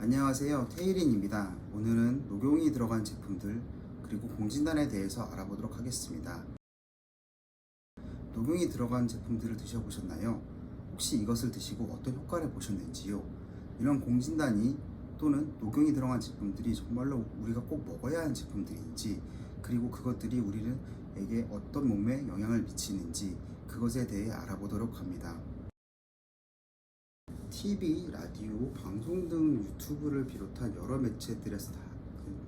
안녕하세요, 테일린입니다. 오늘은 녹용이 들어간 제품들 그리고 공진단에 대해서 알아보도록 하겠습니다. 녹용이 들어간 제품들을 드셔보셨나요? 혹시 이것을 드시고 어떤 효과를 보셨는지요? 이런 공진단이 또는 녹용이 들어간 제품들이 정말로 우리가 꼭 먹어야 하는 제품들인지, 그리고 그것들이 우리에게 어떤 몸에 영향을 미치는지 그것에 대해 알아보도록 합니다. TV, 라디오, 방송 등 유튜브를 비롯한 여러 매체들에서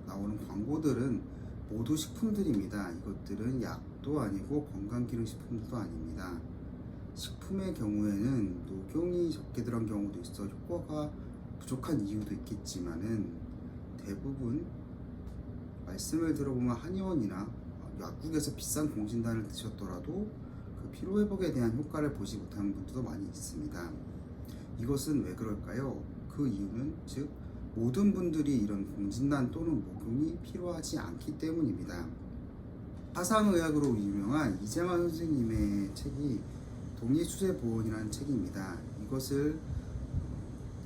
나오는 광고들은 모두 식품들입니다. 이것들은 약도 아니고 건강기능식품도 아닙니다. 식품의 경우에는 녹용이 적게 들어간 경우도 있어 효과가 부족한 이유도 있겠지만은, 대부분 말씀을 들어보면 한의원이나 약국에서 비싼 공진단을 드셨더라도 그 피로회복에 대한 효과를 보지 못하는 분들도 많이 있습니다. 이것은 왜 그럴까요? 그 이유는 즉 모든 분들이 이런 공진단 또는 목용이 필요하지 않기 때문입니다. 화상의학으로 유명한 이재만 선생님의 책이 동의수세보온이라는 책입니다. 이것을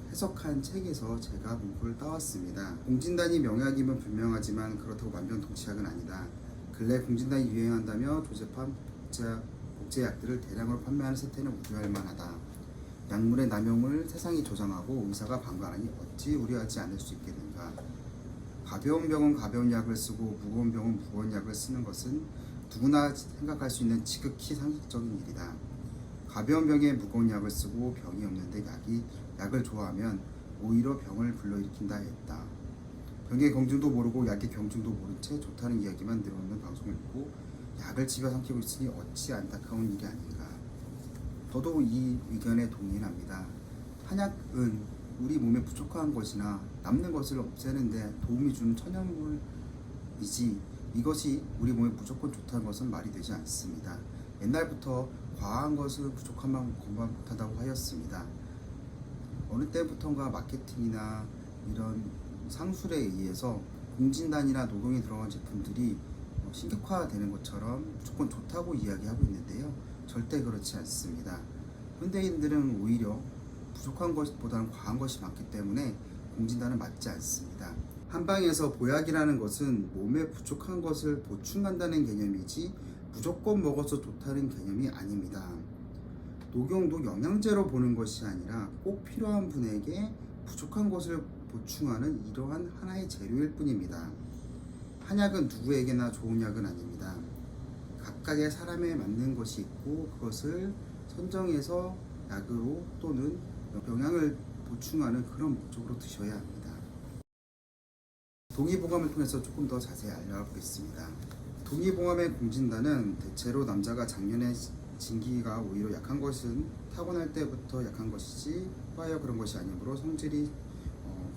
해석한 책에서 제가 문구를 따왔습니다. 공진단이 명약이면 분명하지만 그렇다고 만병통치약은 아니다. 근래 공진단이 유행한다며 조제판 복제약들을 대량으로 판매하는 세태는 우려할 만하다. 약물의 남용을 세상이 조장하고 의사가 방관하니 어찌 우려하지 않을 수 있겠는가. 가벼운 병은 가벼운 약을 쓰고 무거운 병은 무거운 약을 쓰는 것은 누구나 생각할 수 있는 지극히 상식적인 일이다. 가벼운 병에 무거운 약을 쓰고 병이 없는데 약을 좋아하면 오히려 병을 불러일으킨다 했다. 병의 경중도 모르고 약의 경중도 모른 채 좋다는 이야기만 들어오는 방송을 듣고 약을 집어 삼키고 있으니 어찌 안타까운 일이 아닌가. 저도 이 의견에 동의합니다. 한약은 우리 몸에 부족한 것이나 남는 것을 없애는 데 도움이 주는 천연물이지, 이것이 우리 몸에 무조건 좋다는 것은 말이 되지 않습니다. 옛날부터 과한 것은 부족한 것만 못하다고 하였습니다. 어느 때부턴가 마케팅이나 이런 상술에 의해서 공진단이나 녹용이 들어간 제품들이 신격화되는 것처럼 무조건 좋다고 이야기하고 있는데요. 절대 그렇지 않습니다. 현대인들은 오히려 부족한 것보다는 과한 것이 많기 때문에 공진단은 맞지 않습니다. 한방에서 보약이라는 것은 몸에 부족한 것을 보충한다는 개념이지 무조건 먹어서 좋다는 개념이 아닙니다. 녹용도 영양제로 보는 것이 아니라 꼭 필요한 분에게 부족한 것을 보충하는 이러한 하나의 재료일 뿐입니다. 한약은 누구에게나 좋은 약은 아닙니다. 각각의 사람에 맞는 것이 있고 그것을 선정해서 약으로 또는 영양을 보충하는 그런 목적으로 드셔야 합니다. 동의보감을 통해서 조금 더 자세히 알아보겠습니다. 동의보감의 공진단은 대체로 남자가 작년에 진기가 오히려 약한 것은 타고날 때부터 약한 것이지 화하여 그런 것이 아니므로 성질이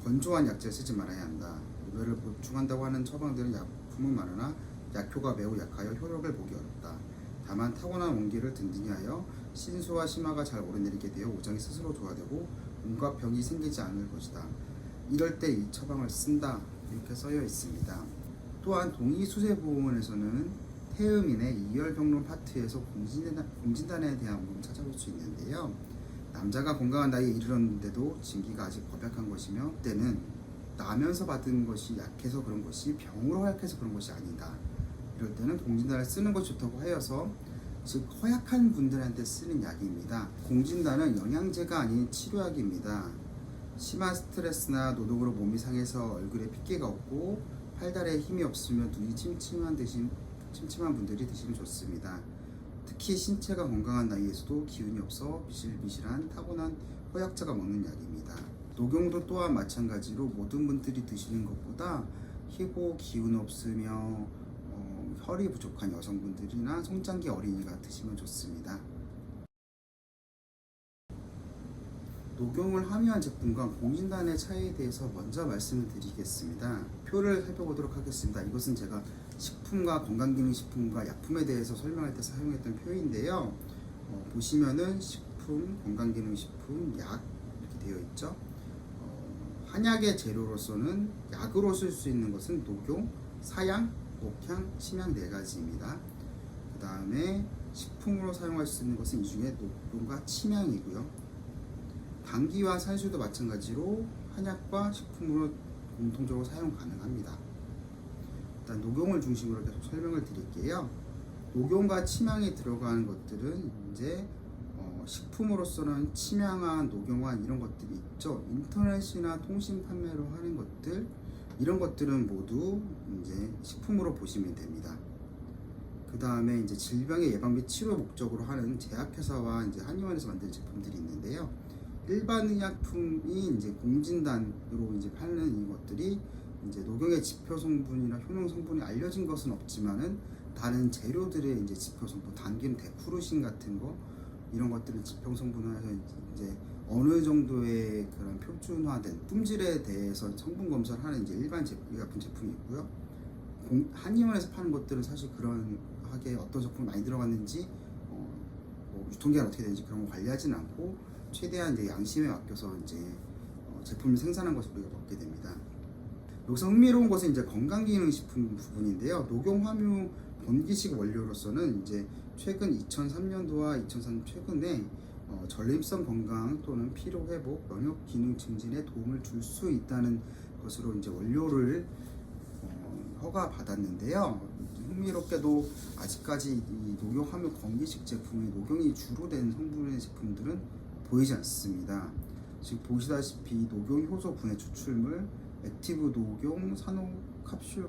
건조한 약재를 쓰지 말아야 한다. 이거를 보충한다고 하는 처방들은 약품은 많으나 약효가 매우 약하여 효력을 보기 어렵다. 다만 타고난 원기를 든든히 하여 신수와 심화가 잘 오르내리게 되어 오장이 스스로 조화되고 온갖 병이 생기지 않을 것이다. 이럴 때 이 처방을 쓴다. 이렇게 써여 있습니다. 또한 동의수세보온에서는 태음인의 이열병론 파트에서 공진단에 대한 부분을 찾아볼 수 있는데요. 남자가 건강한 나이에 이르렀는데도 진기가 아직 법약한 것이며, 때는 나면서 받은 것이 약해서 그런 것이 병으로 약해서 그런 것이 아니다. 이럴 때는 공진단을 쓰는 것이 좋다고 하여서, 즉 허약한 분들한테 쓰는 약입니다. 공진단은 영양제가 아닌 치료약입니다. 심한 스트레스나 노동으로 몸이 상해서 얼굴에 핏기가 없고 팔다리에 힘이 없으면 눈이 침침한 분들이 드시면 좋습니다. 특히 신체가 건강한 나이에서도 기운이 없어 미실미실한 타고난 허약자가 먹는 약입니다. 녹용도 또한 마찬가지로 모든 분들이 드시는 것보다 희고 기운 없으며 혈이 부족한 여성분들이나 성장기 어린이가 드시면 좋습니다. 녹용을 함유한 제품과 공진단의 차이에 대해서 먼저 말씀을 드리겠습니다. 표를 살펴보도록 하겠습니다. 이것은 제가 식품과 건강기능식품과 약품에 대해서 설명할 때 사용했던 표인데요. 보시면은 식품, 건강기능식품, 약 이렇게 되어 있죠. 한약의 재료로서는 약으로 쓸 수 있는 것은 녹용, 사양, 목향, 침향 4가지입니다. 그 다음에 식품으로 사용할 수 있는 것은 이 중에 녹용과 침향이고요. 당귀와 산수도 마찬가지로 한약과 식품으로 공통적으로 사용 가능합니다. 일단 녹용을 중심으로 계속 설명을 드릴게요. 녹용과 침향이 들어가는 것들은 이제 식품으로서는 침향한 녹용환 이런 것들이 있죠. 인터넷이나 통신 판매로 하는 것들 이런 것들은 모두 이제 식품으로 보시면 됩니다. 그 다음에 이제 질병의 예방 및 치료 목적으로 하는 제약회사와 이제 한의원에서 만든 제품들이 있는데요. 일반 의약품이 이제 공진단으로 이제 파는 이것들이 이제 녹용의 지표 성분이나 효능 성분이 알려진 것은 없지만은 다른 재료들의 이제 지표 성분, 당긴 데쿠르신 같은 거 이런 것들을 지표 성분화해서 이제 어느 정도의 그런 표준화된 품질에 대해서 성분 검사를 하는 이제 일반 의약품 제품이 있고요. 한의원에서 파는 것들은 사실 그런 하게 어떤 제품이 많이 들어갔는지 뭐 유통기한 어떻게 되는지 그런 거 관리하지는 않고 최대한 이제 양심에 맡겨서 이제 제품을 생산한 것을 우리가 먹게 됩니다. 여기서 흥미로운 것은 이제 건강기능식품 부분인데요. 녹용함유 번기식 원료로서는 이제 최근 2003년도와 2004년 최근에 전립선 건강 또는 피로 회복, 면역 기능 증진에 도움을 줄 수 있다는 것으로 이제 원료를 허가받았는데요. 흥미롭게도 아직까지 이 녹용 함유 건기식 제품이 녹용이 주로 된 성분의 제품들은 보이지 않습니다. 지금 보시다시피 녹용 효소 분해 추출물, 액티브 녹용, 산호 칼슘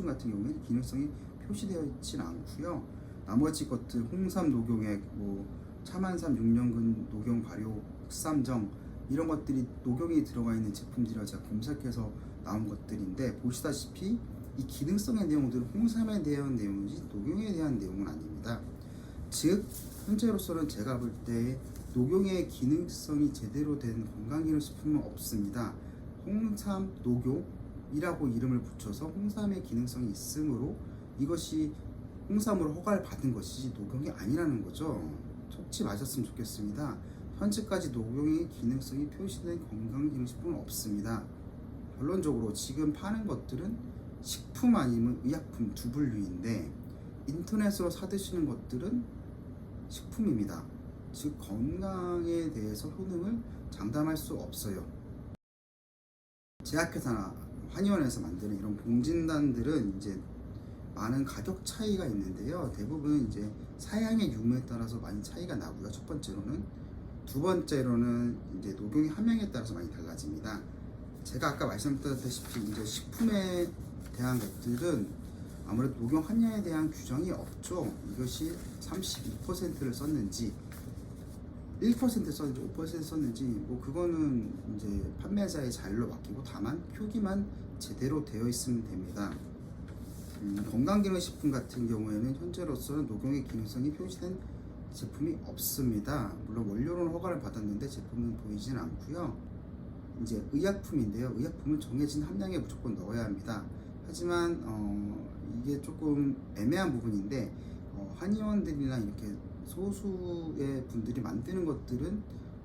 같은 경우에는 기능성이 표시되어 있지는 않고요. 나머지 것들 홍삼 녹용액, 뭐 차만삼 6년근 녹용 발효, 흑삼정 이런 것들이 녹용이 들어가 있는 제품들이라 제가 검색해서 나온 것들인데 보시다시피 이 기능성의 내용들은 홍삼에 대한 내용이지 녹용에 대한 내용은 아닙니다. 즉 현재로서는 제가 볼 때 녹용의 기능성이 제대로 된 건강기능식품은 없습니다. 홍삼 녹용이라고 이름을 붙여서 홍삼의 기능성이 있으므로 이것이 홍삼으로 허가를 받은 것이지 녹용이 아니라는 거죠. 속지 마셨으면 좋겠습니다. 현재까지 녹용의 기능성이 표시된 건강기능식품은 없습니다. 결론적으로 지금 파는 것들은 식품 아니면 의약품 두 분류인데 인터넷으로 사드시는 것들은 식품입니다. 즉 건강에 대해서 효능을 장담할 수 없어요. 제약회사나 한의원에서 만드는 이런 봉진단들은 이제 많은 가격 차이가 있는데요. 대부분 이제 사양의 유무에 따라서 많이 차이가 나고요. 첫 번째로는 두 번째로는 이제 녹용의 함량에 따라서 많이 달라집니다. 제가 아까 말씀드렸다시피 이제 식품에 대한 것들은 아무래도 녹용 함량에 대한 규정이 없죠. 이것이 32%를 썼는지 1% 썼는지 5% 썼는지 뭐 그거는 이제 판매자의 자율로 맡기고 다만 표기만 제대로 되어 있으면 됩니다. 건강기능식품 같은 경우에는 현재로서는 녹용의 기능성이 표시된 제품이 없습니다. 물론 원료로는 허가를 받았는데 제품은 보이진 않고요. 이제 의약품인데요. 의약품은 정해진 함량에 무조건 넣어야 합니다. 하지만 이게 조금 애매한 부분인데 한의원들이나 이렇게 소수의 분들이 만드는 것들은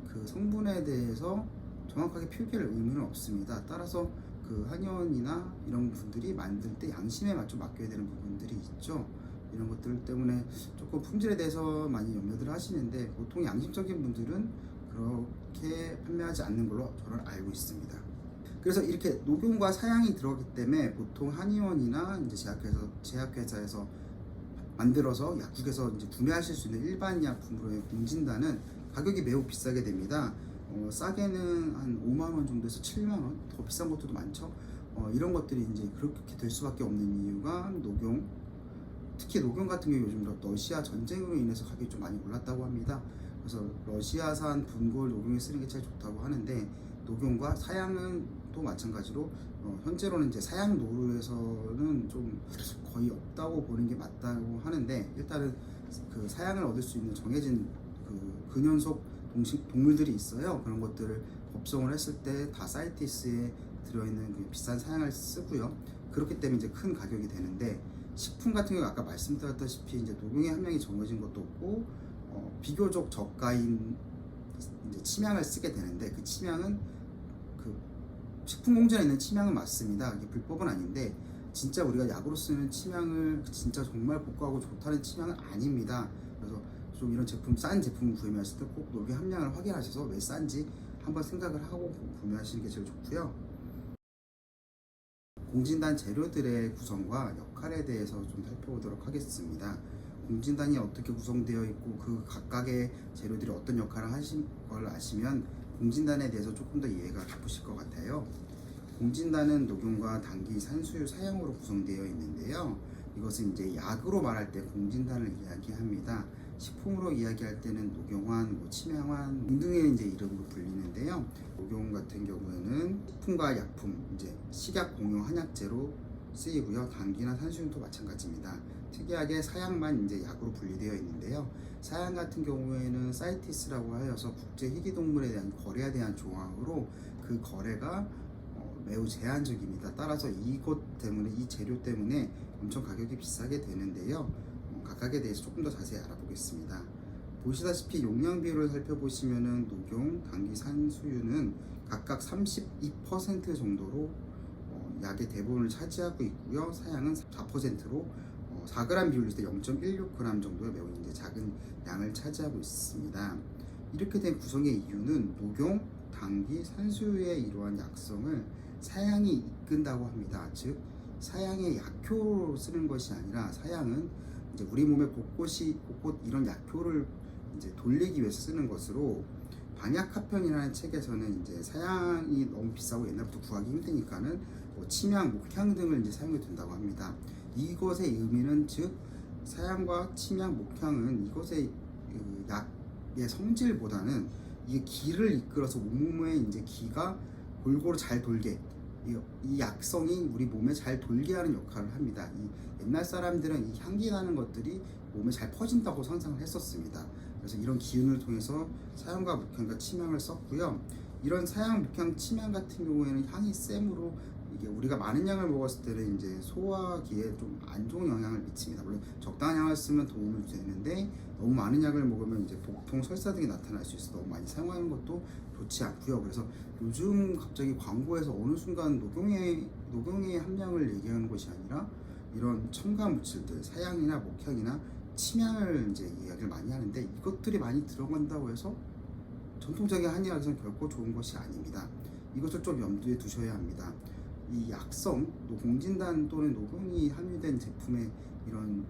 그 성분에 대해서 정확하게 표기할 의무는 없습니다. 따라서 그 한의원이나 이런 분들이 만들 때 양심에 맞춰 맡겨야 되는 부분들이 있죠. 이런 것들 때문에 조금 품질에 대해서 많이 염려들 하시는데 보통 양심적인 분들은 그렇게 판매하지 않는 걸로 저는 알고 있습니다. 그래서 이렇게 녹용과 사양이 들어가기 때문에 보통 한의원이나 이제 제약회사에서 만들어서 약국에서 이제 구매하실 수 있는 일반 약품으로의 공진단은 가격이 매우 비싸게 됩니다. 싸게는 한 5만 원 정도에서 7만 원, 더 비싼 것들도 많죠. 이런 것들이 이제 그렇게 될 수밖에 없는 이유가 녹용, 특히 녹용 같은 경우 요즘 러시아 전쟁으로 인해서 가격이 좀 많이 올랐다고 합니다. 그래서 러시아산 분골 녹용에 쓰는 게 제일 좋다고 하는데 녹용과 사양은 또 마찬가지로 현재로는 이제 사양 노루에서는 좀 거의 없다고 보는 게 맞다고 하는데 일단은 그 사양을 얻을 수 있는 정해진 그 근연속 동물들이 있어요. 그런 것들을 법성을 했을 때 다 사이티스에 들어있는 그 비싼 사양을 쓰고요. 그렇기 때문에 이제 큰 가격이 되는데 식품 같은 경우 아까 말씀드렸다시피 이제 녹용의 함량이 정해진 것도 없고 비교적 저가인 이제 침향을 쓰게 되는데 그 침향은 그 식품 공장에 있는 침향은 맞습니다. 이게 불법은 아닌데 진짜 우리가 약으로 쓰는 침향을 진짜 정말 복구하고 좋다는 침향은 아닙니다. 그래서 좀 이런 제품 싼 제품 구매하실 때 꼭 녹용 함량을 확인하셔서 왜 싼지 한번 생각을 하고 구매하시는 게 제일 좋고요. 공진단 재료들의 구성과 역할에 대해서 좀 살펴보도록 하겠습니다. 공진단이 어떻게 구성되어 있고 그 각각의 재료들이 어떤 역할을 하신 걸 아시면 공진단에 대해서 조금 더 이해가 깊으실 것 같아요. 공진단은 녹용과 당귀, 산수유, 사양으로 구성되어 있는데요. 이것은 이제 약으로 말할 때 공진단을 이야기합니다. 식품으로 이야기할 때는 녹용환, 침향환 등등의 이제 이름으로 불리는데요. 녹용 같은 경우에는 식품과 약품, 이제 식약 공용 한약재로 쓰이고요. 당귀나 산수유도 마찬가지입니다. 특이하게 사양만 이제 약으로 분리되어 있는데요. 사양 같은 경우에는 사이티스라고 하여서 국제 희귀동물에 대한 거래에 대한 조항으로 그 거래가 매우 제한적입니다. 따라서 이것 때문에 이 재료 때문에 엄청 가격이 비싸게 되는데요. 각각에 대해서 조금 더 자세히 알아보겠습니다. 보시다시피 용량 비율을 살펴보시면은 녹용, 당귀, 산수유는 각각 32% 정도로 약의 대부분을 차지하고 있고요. 사양은 4%로 4g 비율일 때 0.16g 정도의 매우 이제 작은 양을 차지하고 있습니다. 이렇게 된 구성의 이유는 녹용, 당귀, 산수유의 이러한 약성을 사양이 이끈다고 합니다. 즉 사양의 약효로 쓰는 것이 아니라 사양은 이제 우리 몸의 곳곳 이런 약효를 이제 돌리기 위해서 쓰는 것으로 방약합편이라는 책에서는 이제 사양이 너무 비싸고 옛날부터 구하기 힘드니까는 침향, 목향 등을 이제 사용해 둔다고 합니다. 이것의 의미는 즉 사양과 침향, 목향은 이것의 약의 성질보다는 이게 기를 이끌어서 몸에 이제 기가 골고루 잘 돌게 이 약성이 우리 몸에 잘 돌게 하는 역할을 합니다. 이 옛날 사람들은 이 향기 나는 것들이 몸에 잘 퍼진다고 상상을 했었습니다. 그래서 이런 기운을 통해서 사양과 목향과 침향을 썼고요. 이런 사양, 목향, 침향 같은 경우에는 향이 셈으로 이게 우리가 많은 양을 먹었을 때는 이제 소화기에 좀 안 좋은 영향을 미칩니다. 물론 적당한 양을 쓰면 도움을 되는데 너무 많은 약을 먹으면 이제 복통, 설사 등이 나타날 수 있어 너무 많이 사용하는 것도 좋지 않고요. 그래서 요즘 갑자기 광고에서 어느 순간 녹용의 함량을 얘기하는 것이 아니라 이런 첨가 물질들, 사양이나 목향이나 침향을 이제 이야기를 많이 하는데 이것들이 많이 들어간다고 해서 전통적인 한의학에서는 결코 좋은 것이 아닙니다. 이것을 좀 염두에 두셔야 합니다. 이 약성, 공진단 또는 녹용이 함유된 제품의 이런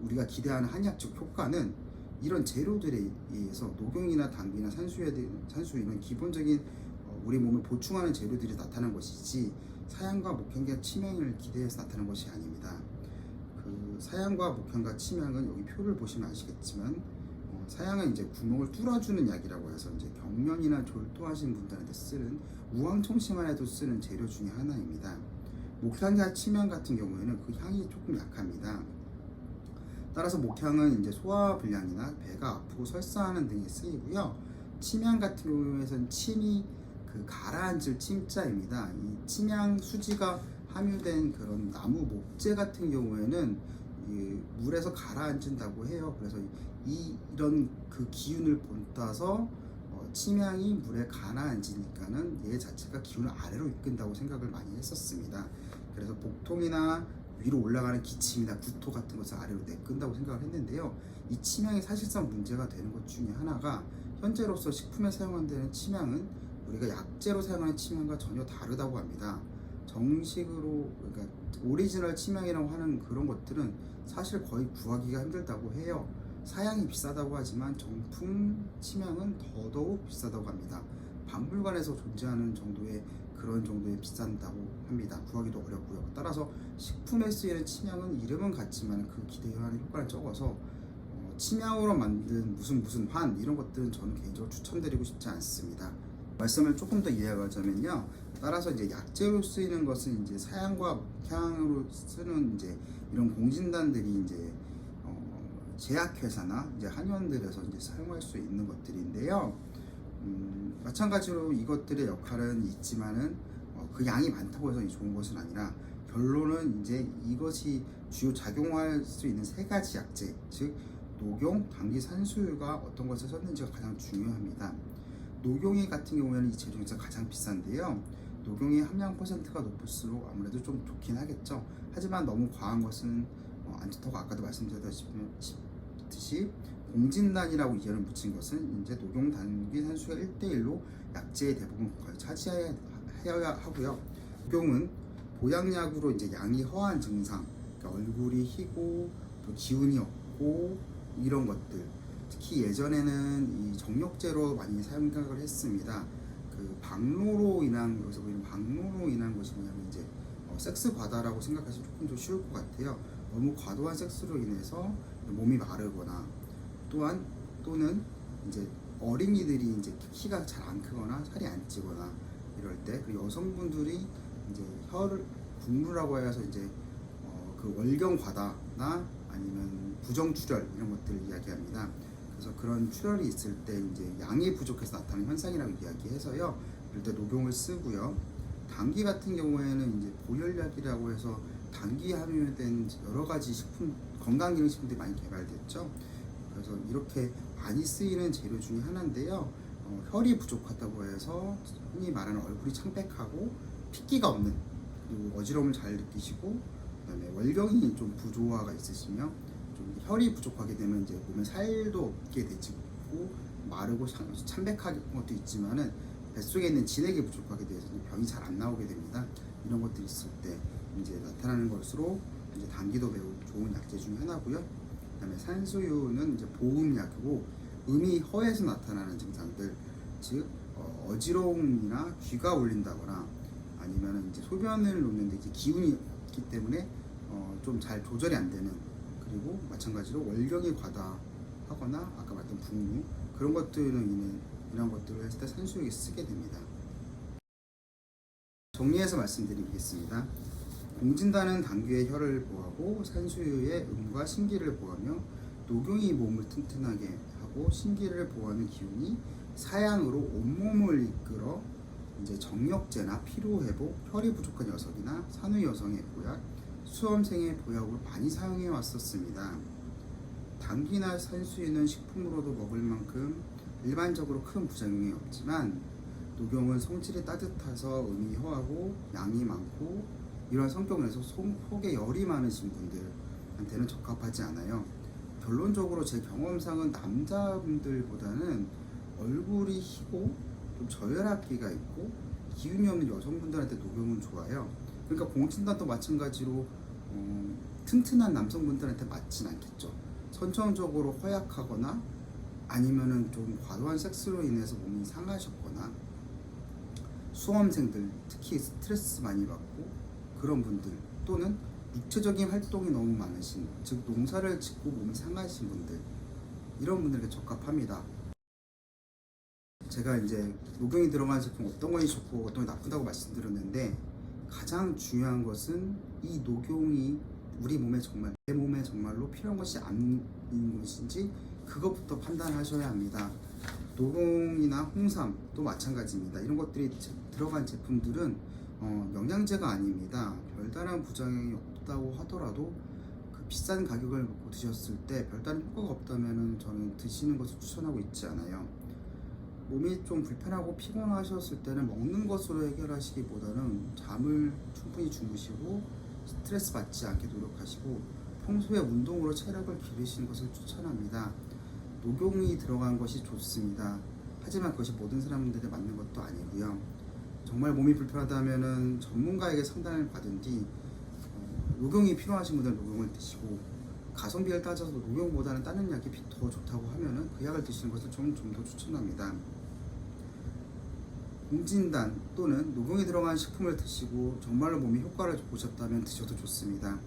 우리가 기대하는 한의학적 효과는 이런 재료들에 의해서 녹용이나 당귀나 산수유는 기본적인 우리 몸을 보충하는 재료들이 나타난 것이지 사양과 목향과 침향을 기대해서 나타난 것이 아닙니다. 그 사양과 목향과 침향은 여기 표를 보시면 아시겠지만 사양은 이제 구멍을 뚫어주는 약이라고 해서 이제 경련이나 졸도하신 분들한테 쓰는 우황청심환 에도 쓰는 재료 중에 하나입니다. 목향과 침향 같은 경우에는 그 향이 조금 약합니다. 따라서 목향은 이제 소화불량이나 배가 아프고 설사하는 등에 쓰이고요. 침향 같은 경우에는 침이 그 가라앉을 침자입니다. 이 침향 수지가 함유된 그런 나무 목재 같은 경우에는 이 물에서 가라앉는다고 해요. 그래서 이런 그 기운을 본따서 침향이 물에 가라앉으니까는 얘 자체가 기운을 아래로 이끈다고 생각을 많이 했었습니다. 그래서 복통이나 위로 올라가는 기침이나 구토 같은 것을 아래로 내끈다고 생각을 했는데요. 이 침향이 사실상 문제가 되는 것 중에 하나가 현재로서 식품에 사용되는 침향은 우리가 약재로 사용하는 침향과 전혀 다르다고 합니다. 정식으로 그러니까 오리지널 침향이라고 하는 그런 것들은 사실 거의 구하기가 힘들다고 해요. 사양이 비싸다고 하지만 정품 침향은 더더욱 비싸다고 합니다. 박물관에서 존재하는 정도의 그런 정도에 비싼다고 합니다. 구하기도 어렵고요. 따라서 식품에 쓰이는 침향은 이름은 같지만 그 기대하는 효과는 적어서 침향으로 만든 무슨 환 이런 것들은 저는 개인적으로 추천드리고 싶지 않습니다. 말씀을 조금 더 이해하자면요. 따라서 이제 약재로 쓰이는 것은 이제 사양과 목향으로 쓰는 이제 이런 공진단들이 이제 제약회사나 이제 한의원들에서 이제 사용할 수 있는 것들인데요. 마찬가지로 이것들의 역할은 있지만은 그 양이 많다고 해서 좋은 것은 아니라 결론은 이제 이것이 주요 작용할 수 있는 세 가지 약재, 즉 녹용, 당귀, 산수유가 어떤 것을 썼는지가 가장 중요합니다. 녹용이 같은 경우에는 이 재료 중에서 가장 비싼데요. 녹용의 함량 퍼센트가 높을수록 아무래도 좀 좋긴 하겠죠. 하지만 너무 과한 것은 안 좋다고 아까도 말씀드렸다시피 공진단이라고 이름을 붙인 것은 이제 녹용 단기 산수가 1대1로 약재의 대부분 국가를 차지해야 하고요. 녹용은 보약약으로 이제 양이 허한 증상, 그러니까 얼굴이 희고 또 기운이 없고 이런 것들, 특히 예전에는 이 정력제로 많이 사용을 했습니다. 그 방로로 인한, 여기서 보이는 방로로 인한 것이 뭐냐면 이제 섹스 과다라고 생각하시면 조금 더 쉬울 것 같아요. 너무 과도한 섹스로 인해서 몸이 마르거나 또는 이제 어린이들이 이제 키가 잘 안 크거나 살이 안 찌거나 이럴 때, 그리고 여성분들이 이제 혈을 국루라고 해서 이제 그 월경 과다나 아니면 부정출혈 이런 것들을 이야기합니다. 그래서 그런 출혈이 있을 때 이제 양이 부족해서 나타나는 현상이라고 이야기해서요. 이럴 때 녹용을 쓰고요. 당귀 같은 경우에는 이제 보혈약이라고 해서 당귀 함유된 여러 가지 식품, 건강기능식품들이 많이 개발됐죠. 그래서 이렇게 많이 쓰이는 재료 중에 하나인데요. 혈이 부족하다고 해서 흔히 말하는 얼굴이 창백하고 핏기가 없는, 그리고 어지러움을 잘 느끼시고, 그다음에 월경이 좀 부조화가 있으시며 좀 혈이 부족하게 되면 이제 몸에 살도 없게 되고 마르고 참백한 것도 있지만은 뱃속에 있는 진액이 부족하게 돼서 병이 잘 안 나오게 됩니다. 이런 것들이 있을 때 이제 나타나는 것으로 이제 당귀도 매우 좋은 약재 중에 하나고요. 그다음에 산수유는 이제 보음약이고 음이 허에서 나타나는 증상들, 즉 어지러움이나 귀가 울린다거나 아니면 이제 소변을 놓는데 이제 기운이 있기 때문에 좀 잘 조절이 안 되는, 그리고 마찬가지로 월경이 과다하거나 아까 말했던 분무, 그런 것들로 인해 이런 것들을 했을 때 산수유에 쓰게 됩니다. 정리해서 말씀드리겠습니다. 공진단은 당귀의 혈을 보호하고 산수유의 음과 신기를 보호하며 녹용이 몸을 튼튼하게 하고 신기를 보호하는 기운이 사양으로 온몸을 이끌어 이제 정력제나 피로회복, 혈이 부족한 여성이나 산후 여성의 보약, 수험생의 보약으로 많이 사용해 왔었습니다. 당귀나 산수유는 식품으로도 먹을 만큼 일반적으로 큰 부작용이 없지만 녹용은 성질이 따뜻해서 음이 허하고 양이 많고 이런 성격에서 속에 열이 많으신 분들한테는 적합하지 않아요. 결론적으로 제 경험상은 남자분들보다는 얼굴이 희고 좀 저혈압기가 있고 기운이 없는 여성분들한테 녹용은 좋아요. 그러니까 공진단도 마찬가지로 튼튼한 남성분들한테 맞진 않겠죠. 선천적으로 허약하거나 아니면은 좀 과도한 섹스로 인해서 몸이 상하셨거나 수험생들, 특히 스트레스 많이 받고 그런 분들, 또는 육체적인 활동이 너무 많으신, 즉 농사를 짓고 몸이 상하신 분들, 이런 분들에게 적합합니다. 제가 이제 녹용이 들어간 제품 어떤 것이 좋고 어떤 게 나쁘다고 말씀드렸는데, 가장 중요한 것은 이 녹용이 우리 몸에 정말, 내 몸에 정말로 필요한 것이 아닌 것인지 그것부터 판단하셔야 합니다. 녹용이나 홍삼도 마찬가지입니다. 이런 것들이 들어간 제품들은 영양제가 아닙니다. 별다른 부작용이 없다고 하더라도 그 비싼 가격을 먹고 드셨을 때 별다른 효과가 없다면 저는 드시는 것을 추천하고 있지 않아요. 몸이 좀 불편하고 피곤하셨을 때는 먹는 것으로 해결하시기보다는 잠을 충분히 주무시고 스트레스 받지 않게 노력하시고 평소에 운동으로 체력을 기르시는 것을 추천합니다. 녹용이 들어간 것이 좋습니다. 하지만 그것이 모든 사람들에게 맞는 것도 아니고요. 정말 몸이 불편하다면 전문가에게 상담을 받은 뒤 녹용이 필요하신 분들은 녹용을 드시고, 가성비를 따져서 녹용보다는 다른 약이 더 좋다고 하면은 그 약을 드시는 것을 좀 더 추천합니다. 공진단 또는 녹용이 들어간 식품을 드시고 정말로 몸이 효과를 보셨다면 드셔도 좋습니다.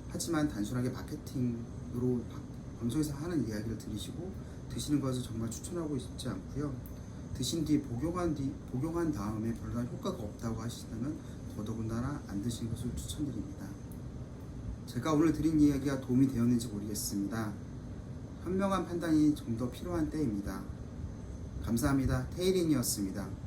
하지만 단순하게 마케팅으로 방송에서 하는 이야기를 들으시고 드시는 것을 정말 추천하고 싶지 않고요. 드신 뒤 복용한 다음에 별다른 효과가 없다고 하시다면 더더군다나 안 드시는 것을 추천드립니다. 제가 오늘 드린 이야기가 도움이 되었는지 모르겠습니다. 현명한 판단이 좀 더 필요한 때입니다. 감사합니다. 테일인이었습니다.